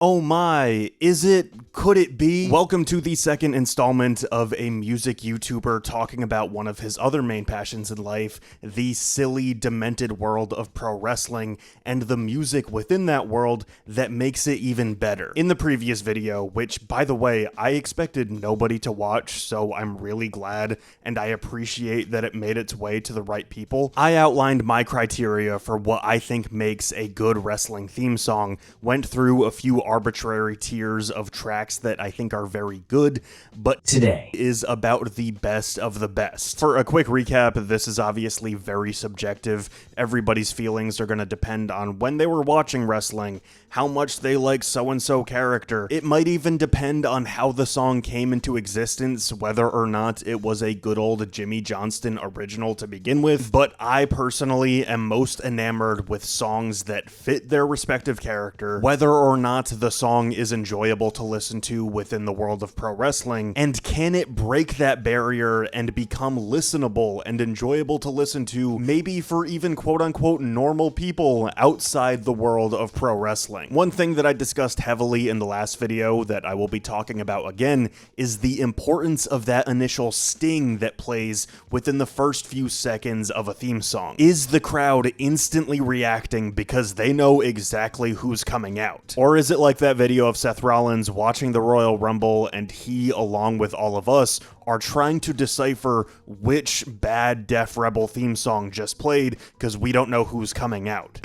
Oh my, is it? Could it be? Welcome to the second installment of a music YouTuber talking about one of his other main passions in life, the silly, demented world of pro wrestling, and the music within that world that makes it even better. In the previous video, which, by the way, I expected nobody to watch, so I'm really glad, and I appreciate that it made its way to the right people, I outlined my criteria for what I think makes a good wrestling theme song, went through a few arbitrary tiers of tracks that I think are very good, but today is about the best of the best. For a quick recap, this is obviously very subjective. Everybody's feelings are going to depend on when they were watching wrestling, how much they like so-and-so character. It might even depend on how the song came into existence, whether or not it was a good old Jimmy Johnston original to begin with, but I personally am most enamored with songs that fit their respective character, whether or not the song is enjoyable to listen to within the world of pro wrestling, and can it break that barrier and become listenable and enjoyable to listen to, maybe for even quote-unquote normal people outside the world of pro wrestling. One thing that I discussed heavily in the last video that I will be talking about again is the importance of that initial sting that plays within the first few seconds of a theme song. Is the crowd instantly reacting because they know exactly who's coming out? Or is it like that video of Seth Rollins watching the Royal Rumble and he, along with all of us, are trying to decipher which bad Def Rebel theme song just played because we don't know who's coming out?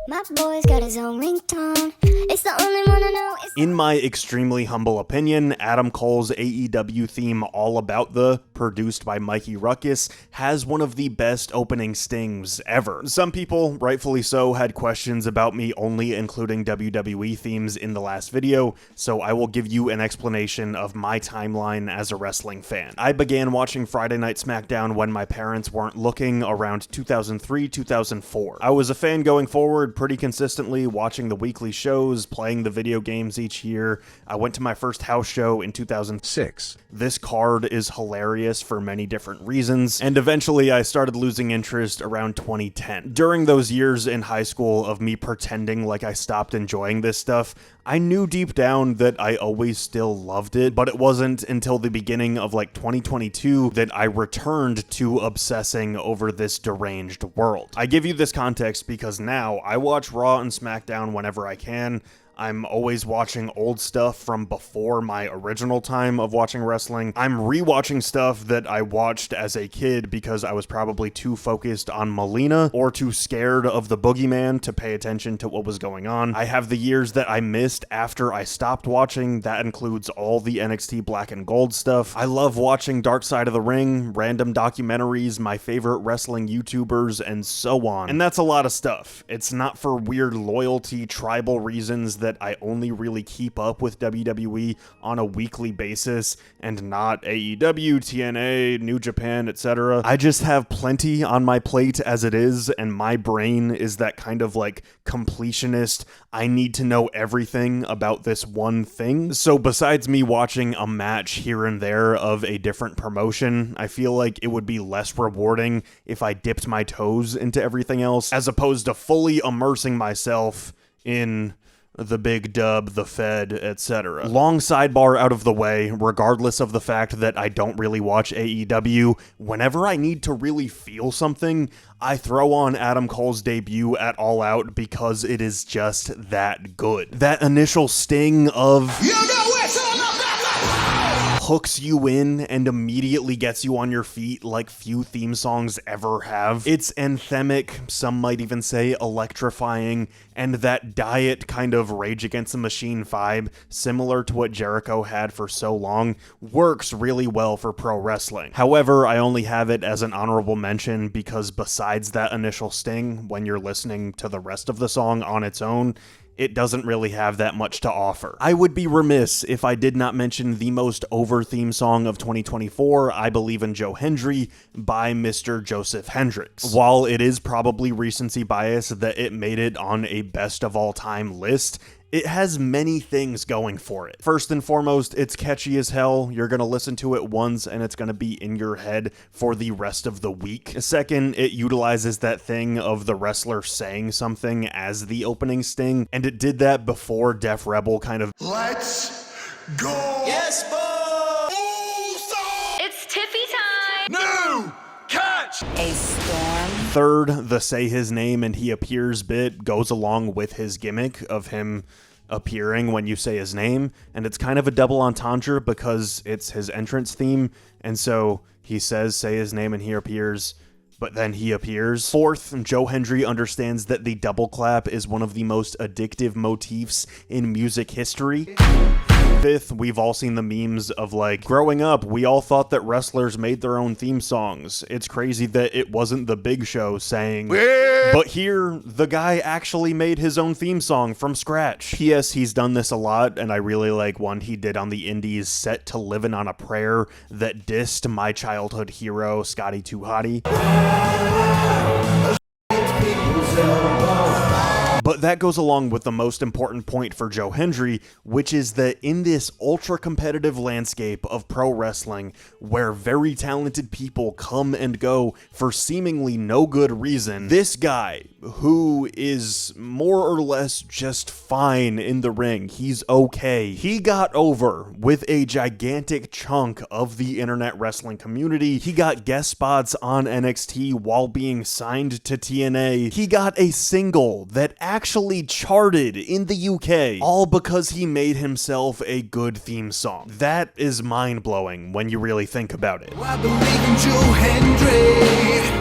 My boy's got his own ringtone. It's the only one I know. In my extremely humble opinion, Adam Cole's AEW theme All About The, produced by Mikey Ruckus, has one of the best opening stings ever. Some people, rightfully so, had questions about me only including WWE themes in the last video, so I will give you an explanation of my timeline as a wrestling fan. I began watching Friday Night SmackDown when my parents weren't looking around 2003-2004. I was a fan going forward pretty consistently, watching the weekly shows, playing the video games each year. I went to my first house show in 2006. This card is hilarious for many different reasons, and eventually I started losing interest around 2010. During those years in high school of me pretending like I stopped enjoying this stuff, I knew deep down that I always still loved it, but it wasn't until the beginning of like 2022 that I returned to obsessing over this deranged world. I give you this context because now I watch Raw and SmackDown whenever I can. I'm always watching old stuff from before my original time of watching wrestling. I'm rewatching stuff that I watched as a kid because I was probably too focused on Melina or too scared of the boogeyman to pay attention to what was going on. I have the years that I missed after I stopped watching. That includes all the NXT Black and Gold stuff. I love watching Dark Side of the Ring, random documentaries, my favorite wrestling YouTubers, and so on. And that's a lot of stuff. It's not for weird loyalty, tribal reasons that I only really keep up with WWE on a weekly basis and not AEW, TNA, New Japan, etc. I just have plenty on my plate as it is, and my brain is that kind of like completionist, I need to know everything about this one thing. So besides me watching a match here and there of a different promotion, I feel like it would be less rewarding if I dipped my toes into everything else, as opposed to fully immersing myself in the big dub, the Fed, etc. Long sidebar out of the way, regardless of the fact that I don't really watch AEW, whenever I need to really feel something, I throw on Adam Cole's debut at All Out because it is just that good. That initial sting of hooks you in and immediately gets you on your feet like few theme songs ever have. It's anthemic, some might even say electrifying, and that diet kind of Rage Against the Machine vibe, similar to what Jericho had for so long, works really well for pro wrestling. However, I only have it as an honorable mention because besides that initial sting, when you're listening to the rest of the song on its own, it doesn't really have that much to offer. I would be remiss if I did not mention the most over theme song of 2024, I Believe in Joe Hendry, by Mr. Joseph Hendricks. While it is probably recency bias that it made it on a best of all time list, It has many things going for it. First and foremost, it's catchy as hell. You're gonna listen to it once and it's gonna be in your head for the rest of the week. Second, it utilizes that thing of the wrestler saying something as the opening sting, and it did that before Def Rebel kind of Let's go! Yes, boy! It's Tiffy time! No! Catch! A storm. Third, the say his name and he appears bit goes along with his gimmick of him appearing when you say his name, and it's kind of a double entendre because it's his entrance theme, and so he says say his name and he appears, but then he appears. Fourth, Joe Hendry understands that the double clap is one of the most addictive motifs in music history. Fifth, we've all seen the memes of like, growing up, we all thought that wrestlers made their own theme songs. It's crazy that it wasn't the Big Show saying, but here, the guy actually made his own theme song from scratch. P.S. He's done this a lot, and I really like one he did on the Indies set to Livin' on a Prayer that dissed my childhood hero, Scotty 2 Hotty. But that goes along with the most important point for Joe Hendry, which is that in this ultra-competitive landscape of pro wrestling, where very talented people come and go for seemingly no good reason, this guy, who is more or less just fine in the ring, he's okay, he got over with a gigantic chunk of the internet wrestling community. He got guest spots on NXT while being signed to TNA. He got a single that actually charted in the UK, all because he made himself a good theme song. That is mind-blowing when you really think about it. I believe in Joe Hendry.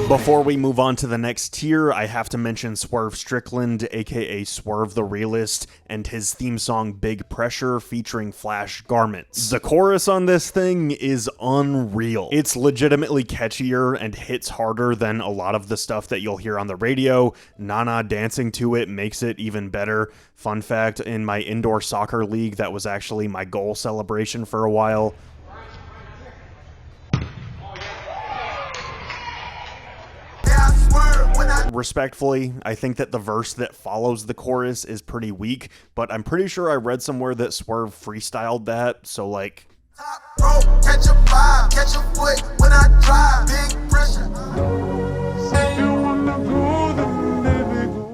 Before we move on to the next tier, I have to mention Swerve Strickland, aka Swerve the Realist, and his theme song Big Pressure featuring Flash Garments. The chorus on this thing is unreal. It's legitimately catchier and hits harder than a lot of the stuff that you'll hear on the radio. Nana dancing to it makes it even better. Fun fact, in my indoor soccer league, that was actually my goal celebration for a while. Respectfully, I think that the verse that follows the chorus is pretty weak, but I'm pretty sure I read somewhere that Swerve freestyled that, so like... Catch a vibe, catch a foot when I drive, big pressure.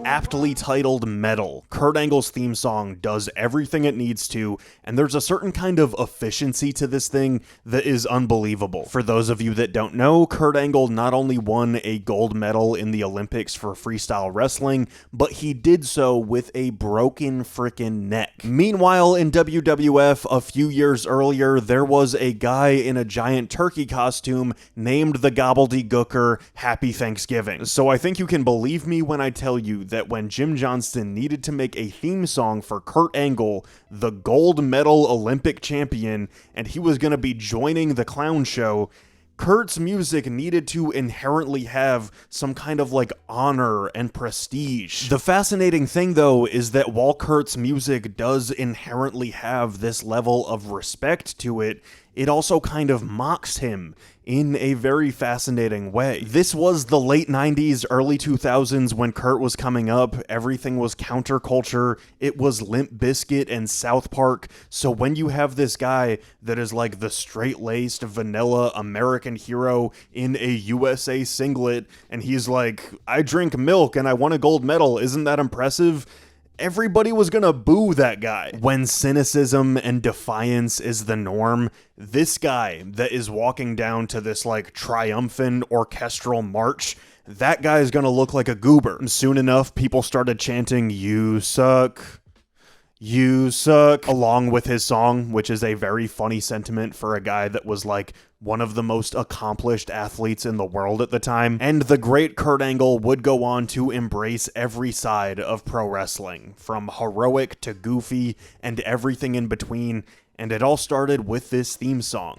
Aptly titled Metal, Kurt Angle's theme song does everything it needs to, and there's a certain kind of efficiency to this thing that is unbelievable. For those of you that don't know, Kurt Angle not only won a gold medal in the Olympics for freestyle wrestling, but he did so with a broken frickin' neck. Meanwhile, in WWF a few years earlier, there was a guy in a giant turkey costume named the Gobbledygooker Happy Thanksgiving. So I think you can believe me when I tell you that when Jim Johnston needed to make a theme song for Kurt Angle, the gold medal Olympic champion, and he was going to be joining the clown show, Kurt's music needed to inherently have some kind of like honor and prestige. The fascinating thing though is that while Kurt's music does inherently have this level of respect to it, it also kind of mocks him in a very fascinating way. This was the late 90s, early 2000s when Kurt was coming up. Everything was counterculture. It was Limp Bizkit and South Park. So when you have this guy that is like the straight-laced, vanilla American hero in a USA singlet, and he's like, I drink milk and I won a gold medal, isn't that impressive? Everybody was gonna boo that guy. When cynicism and defiance is the norm, this guy that is walking down to this like triumphant orchestral march, that guy is gonna look like a goober. Soon enough, people started chanting, "You suck. You suck," along with his song, which is a very funny sentiment for a guy that was like one of the most accomplished athletes in the world at the time. And the great Kurt Angle would go on to embrace every side of pro wrestling, from heroic to goofy and everything in between, and it all started with this theme song.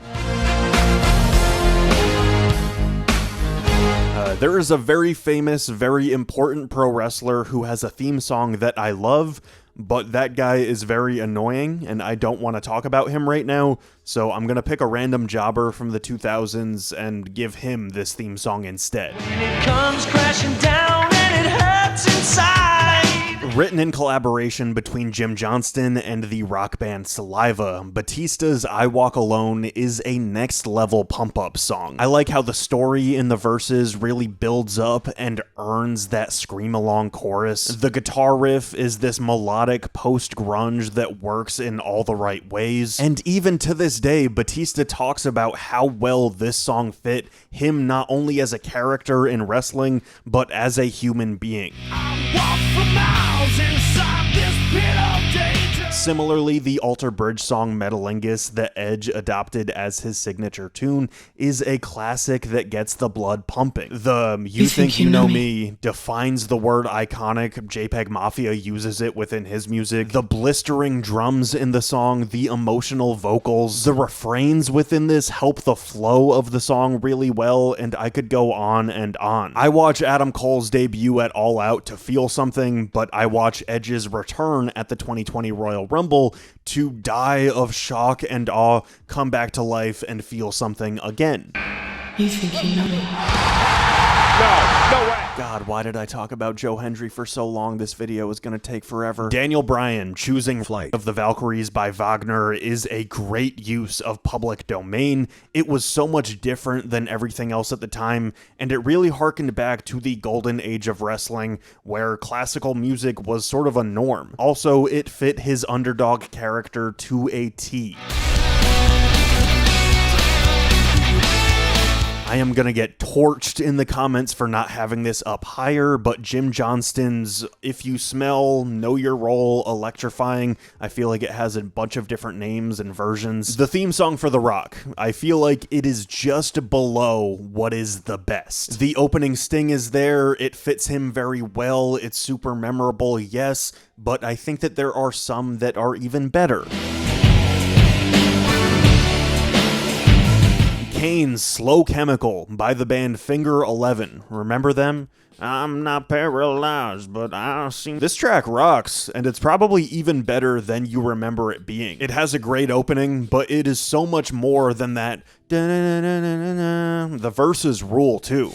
There is a very famous, very important pro wrestler who has a theme song that I love, but that guy is very annoying, and I don't want to talk about him right now, so I'm gonna pick a random jobber from the 2000s and give him this theme song instead. And it comes crashing down and it hurts inside. Written in collaboration between Jim Johnston and the rock band Saliva, Batista's I Walk Alone is a next-level pump-up song. I like how the story in the verses really builds up and earns that scream-along chorus. The guitar riff is this melodic post-grunge that works in all the right ways, and even to this day, Batista talks about how well this song fit him not only as a character in wrestling, but as a human being. Similarly, the Alter Bridge song Metalingus that Edge adopted as his signature tune is a classic that gets the blood pumping. The You Think You Know Me defines the word iconic. JPEG Mafia uses it within his music. The blistering drums in the song, the emotional vocals, the refrains within this help the flow of the song really well, and I could go on and on. I watch Adam Cole's debut at All Out to feel something, but I watch Edge's return at the 2020 Royal Rumble to die of shock and awe, come back to life, and feel something again. You think you know me? No way. God, why did I talk about Joe Hendry for so long? This video is gonna take forever. Daniel Bryan choosing Flight of the Valkyries by Wagner is a great use of public domain. It was so much different than everything else at the time, and it really harkened back to the golden age of wrestling, where classical music was sort of a norm. Also, it fit his underdog character to a T. I am gonna get torched in the comments for not having this up higher, but Jim Johnston's If You Smell, Know Your Role, Electrifying, I feel like it has a bunch of different names and versions. The theme song for The Rock, I feel like it is just below what is the best. The opening sting is there, it fits him very well, it's super memorable, yes, but I think that there are some that are even better. Kane's Slow Chemical by the band Finger 11. Remember them? I'm not paralyzed, but I seem... This track rocks, and it's probably even better than you remember it being. It has a great opening, but it is so much more than that. The verses rule, too.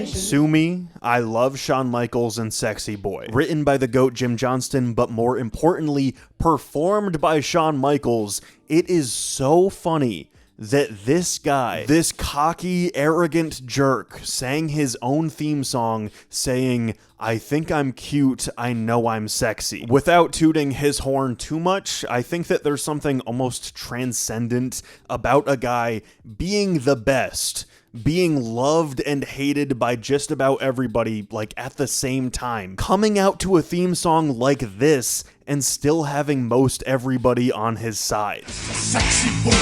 Sue Me, I Love Shawn Michaels and Sexy Boy. Written by the GOAT Jim Johnston, but more importantly, performed by Shawn Michaels. It is so funny that this guy, this cocky, arrogant jerk, sang his own theme song saying, I think I'm cute, I know I'm sexy. Without tooting his horn too much, I think that there's something almost transcendent about a guy being the best, being loved and hated by just about everybody, like, at the same time. Coming out to a theme song like this and still having most everybody on his side. Sexy boy.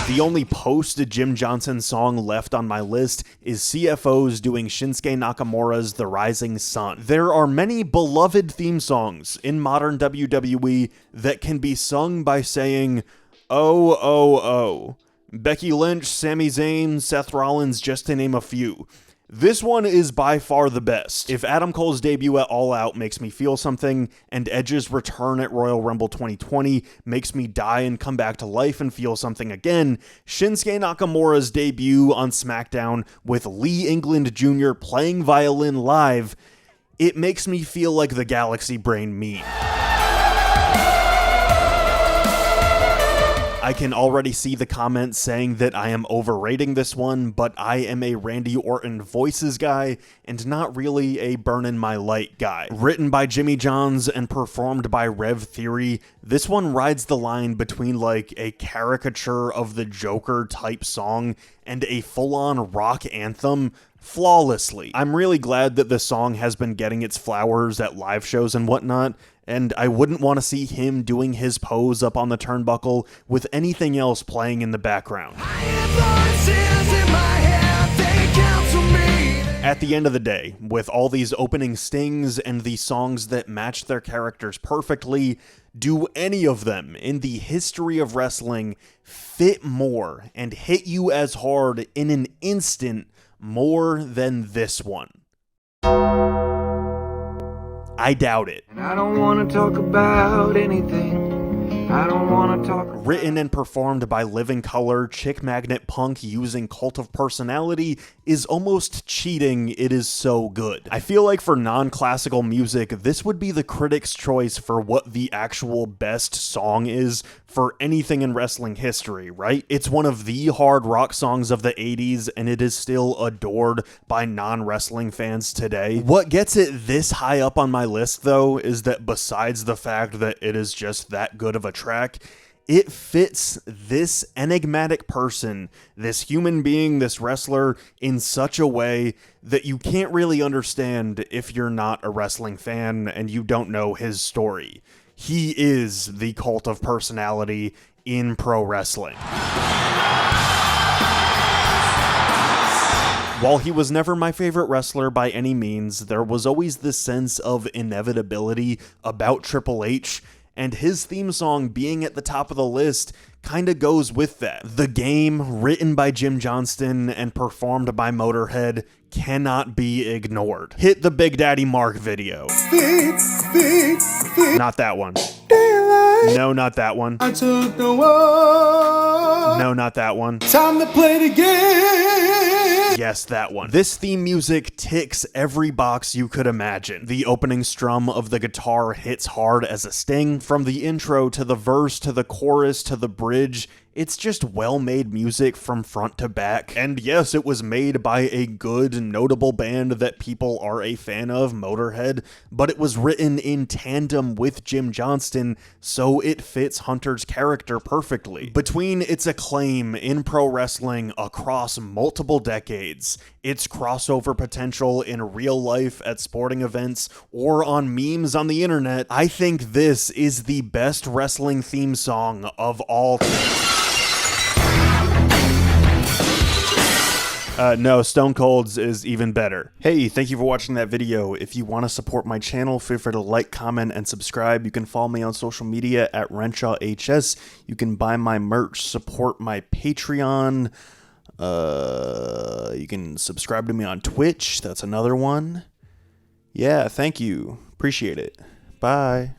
The only post-Jim Johnson song left on my list is CFO's doing Shinsuke Nakamura's The Rising Sun. There are many beloved theme songs in modern WWE that can be sung by saying, oh, oh, oh. Becky Lynch, Sami Zayn, Seth Rollins, just to name a few. This one is by far the best. If Adam Cole's debut at All Out makes me feel something, and Edge's return at Royal Rumble 2020 makes me die and come back to life and feel something again, Shinsuke Nakamura's debut on SmackDown with Lee England Jr. playing violin live, it makes me feel like the Galaxy Brain meme. I can already see the comments saying that I am overrating this one, but I am a Randy Orton voices guy and not really a Burnin' My Light guy. Written by Jimmy Johns and performed by Rev Theory, this one rides the line between like a caricature of the Joker type song and a full-on rock anthem flawlessly. I'm really glad that the song has been getting its flowers at live shows and whatnot, and I wouldn't want to see him doing his pose up on the turnbuckle with anything else playing in the background. At the end of the day, with all these opening stings and the songs that match their characters perfectly, do any of them in the history of wrestling fit more and hit you as hard in an instant more than this one? I doubt it. I don't want to talk about anything I don't wanna talk. Written and performed by Living Colour, Chick Magnet Punk using Cult of Personality is almost cheating, it is so good. I feel like for non-classical music, this would be the critic's choice for what the actual best song is for anything in wrestling history, right? It's one of the hard rock songs of the 80s, and it is still adored by non-wrestling fans today. What gets it this high up on my list, though, is that besides the fact that it is just that good of a track, it fits this enigmatic person, this human being, this wrestler, in such a way that you can't really understand if you're not a wrestling fan and you don't know his story. He is the Cult of Personality in pro wrestling. While he was never my favorite wrestler by any means, there was always this sense of inevitability about Triple H, and his theme song being at the top of the list kinda goes with that. The Game, written by Jim Johnston and performed by Motorhead, cannot be ignored. Hit the Big Daddy Mark video. Not that one. No, not that one. I took the one. No, not that one. Time to play the game. Yes, that one. This theme music ticks every box you could imagine. The opening strum of the guitar hits hard as a sting. From the intro to the verse to the chorus to the bridge, it's just well-made music from front to back. And yes, it was made by a good, notable band that people are a fan of, Motorhead, but it was written in tandem with Jim Johnston, so it fits Hunter's character perfectly. Between its acclaim in pro wrestling across multiple decades, its crossover potential in real life at sporting events or on memes on the internet, I think this is the best wrestling theme song of all time. No, Stone Cold's is even better. Hey, thank you for watching that video. If you want to support my channel, feel free to like, comment, and subscribe. You can follow me on social media at RenshawHS. You can buy my merch, support my Patreon. You can subscribe to me on Twitch. That's another one. Yeah, thank you. Appreciate it. Bye.